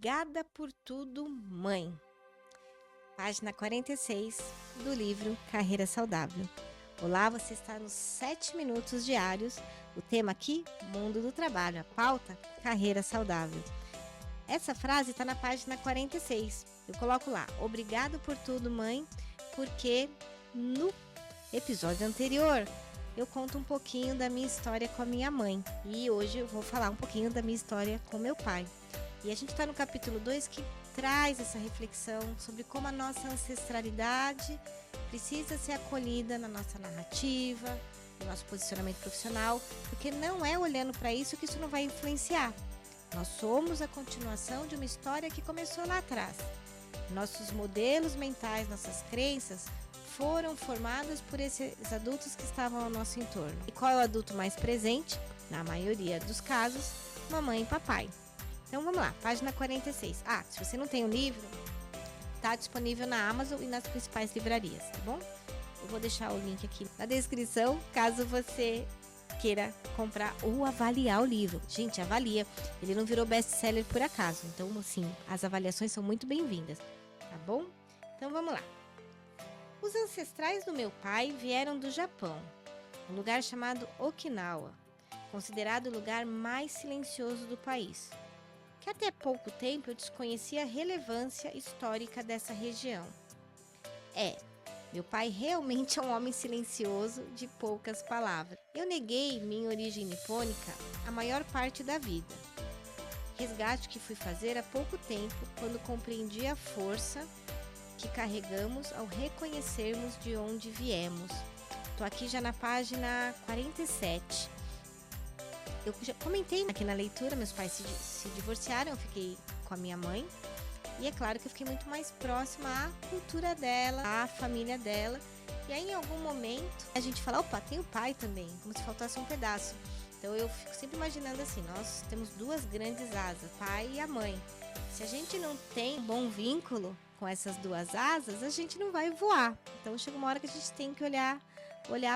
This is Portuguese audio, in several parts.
Obrigada por tudo, mãe. Página 46 do livro Carreira Saudável. Olá, você está nos 7 minutos diários. O tema aqui, mundo do trabalho. A pauta, carreira saudável. Essa frase está na página 46. Eu coloco lá, obrigado por tudo, mãe, porque no episódio anterior eu conto um pouquinho da minha história com a minha mãe. E hoje eu vou falar um pouquinho da minha história com meu pai. E a gente está no capítulo 2 que traz essa reflexão sobre como a nossa ancestralidade precisa ser acolhida na nossa narrativa, no nosso posicionamento profissional, porque não é olhando para isso que isso não vai influenciar. Nós somos a continuação de uma história que começou lá atrás. Nossos modelos mentais, nossas crenças foram formadas por esses adultos que estavam ao nosso entorno. E qual é o adulto mais presente? Na maioria dos casos, mamãe e papai. Então vamos lá, página 46. Se você não tem o livro, está disponível na Amazon e nas principais livrarias, tá bom? Eu vou deixar o link aqui na descrição, caso você queira comprar ou avaliar o livro. Gente, avalia. Ele não virou best-seller por acaso. Então, assim, as avaliações são muito bem-vindas, tá bom? Então vamos lá. Os ancestrais do meu pai vieram do Japão, um lugar chamado Okinawa, considerado o lugar mais silencioso do país, que até pouco tempo eu desconhecia a relevância histórica dessa região. Meu pai realmente é um homem silencioso, de poucas palavras. Eu neguei minha origem nipônica a maior parte da vida. Resgate que fui fazer há pouco tempo, quando compreendi a força que carregamos ao reconhecermos de onde viemos. Estou aqui já na página 47. Eu já comentei aqui na leitura, meus pais se divorciaram, eu fiquei com a minha mãe. E é claro que eu fiquei muito mais próxima à cultura dela, à família dela. E aí, em algum momento, a gente fala, opa, tem o pai também, como se faltasse um pedaço. Então, eu fico sempre imaginando assim, nós temos duas grandes asas, pai e a mãe. Se a gente não tem um bom vínculo com essas duas asas, a gente não vai voar. Então, chega uma hora que a gente tem que olhar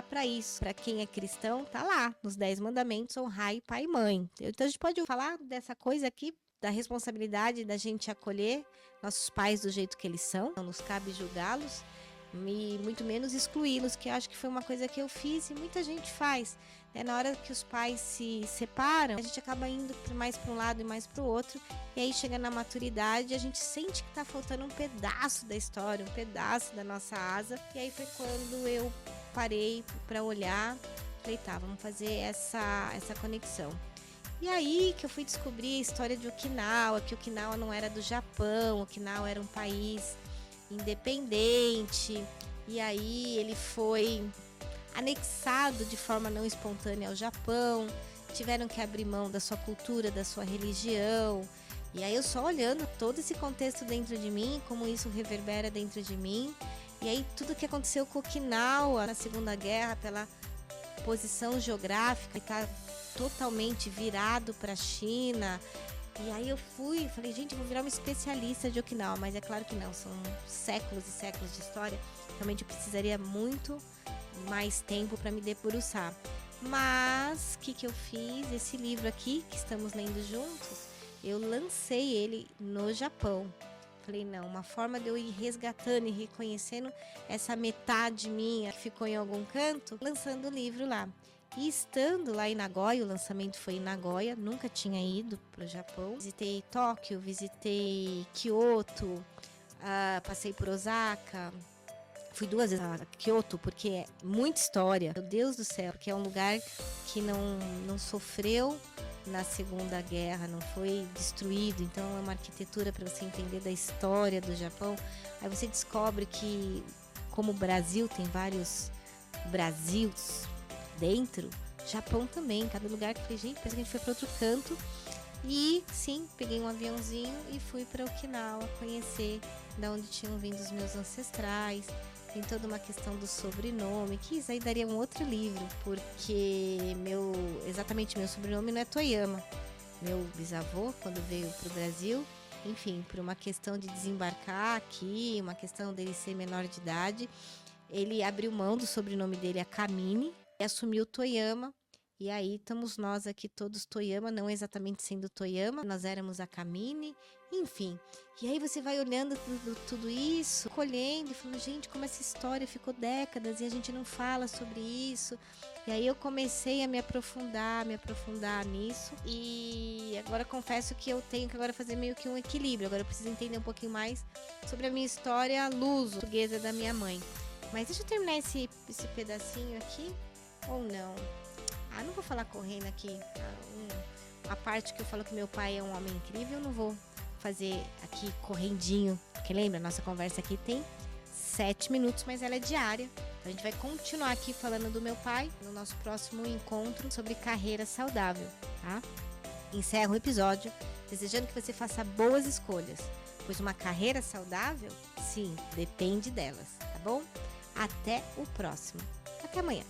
para isso. Para quem é cristão, tá lá, nos 10 mandamentos, honrar pai e mãe. Então, a gente pode falar dessa coisa aqui, da responsabilidade da gente acolher nossos pais do jeito que eles são, não nos cabe julgá-los e muito menos excluí-los, que eu acho que foi uma coisa que eu fiz e muita gente faz. Na hora que os pais se separam, a gente acaba indo mais para um lado e mais para o outro, e aí chega na maturidade, a gente sente que está faltando um pedaço da história, um pedaço da nossa asa, e aí foi quando eu parei para olhar, falei, vamos fazer essa conexão. E aí que eu fui descobrir a história de Okinawa, que Okinawa não era do Japão, Okinawa era um país independente, e aí ele foi anexado de forma não espontânea ao Japão, tiveram que abrir mão da sua cultura, da sua religião, e aí eu só olhando todo esse contexto dentro de mim, como isso reverbera dentro de mim, e aí tudo que aconteceu com Okinawa na Segunda Guerra, pela posição geográfica, está totalmente virado para a China. E aí eu falei, gente, eu vou virar uma especialista de Okinawa, mas é claro que não, são séculos e séculos de história, realmente eu precisaria muito mais tempo para me debruçar. Mas o que eu fiz? Esse livro aqui, que estamos lendo juntos, eu lancei ele no Japão. Falei, não, uma forma de eu ir resgatando e reconhecendo essa metade minha que ficou em algum canto, lançando o livro lá. E estando lá em Nagoya, o lançamento foi em Nagoya, nunca tinha ido para o Japão. Visitei Tóquio, visitei Kyoto, passei por Osaka. Fui 2 vezes a Kyoto, porque é muita história. Meu Deus do céu, porque é um lugar que não sofreu na Segunda Guerra, não foi destruído. Então é uma arquitetura para você entender da história do Japão. Aí você descobre que, como o Brasil tem vários Brasils dentro, Japão também, cada lugar que eu falei, gente, parece que a gente foi para outro canto. E sim, peguei um aviãozinho e fui para Okinawa conhecer de onde tinham vindo os meus ancestrais. Tem toda uma questão do sobrenome, que isso aí daria um outro livro, porque exatamente meu sobrenome não é Toyama. Meu bisavô, quando veio para o Brasil, enfim, por uma questão de desembarcar aqui, uma questão dele ser menor de idade, ele abriu mão do sobrenome dele, a Kamini, e assumiu Toyama. E aí estamos nós aqui todos Toyama, não exatamente sendo Toyama, nós éramos a Camine, enfim. E aí você vai olhando tudo isso, colhendo e falando, gente, como essa história ficou décadas e a gente não fala sobre isso. E aí eu comecei a me aprofundar nisso. E agora confesso que eu tenho que agora fazer meio que um equilíbrio. Agora eu preciso entender um pouquinho mais sobre a minha história luso-portuguesa da minha mãe. Mas deixa eu terminar esse pedacinho aqui, ou não? Não vou falar correndo aqui. A parte que eu falo que meu pai é um homem incrível, eu não vou fazer aqui correndinho. Porque lembra, nossa conversa aqui tem 7 minutos, mas ela é diária. Então a gente vai continuar aqui falando do meu pai no nosso próximo encontro sobre carreira saudável, tá? Encerro o episódio desejando que você faça boas escolhas, pois uma carreira saudável, sim, depende delas, tá bom? Até o próximo. Até amanhã.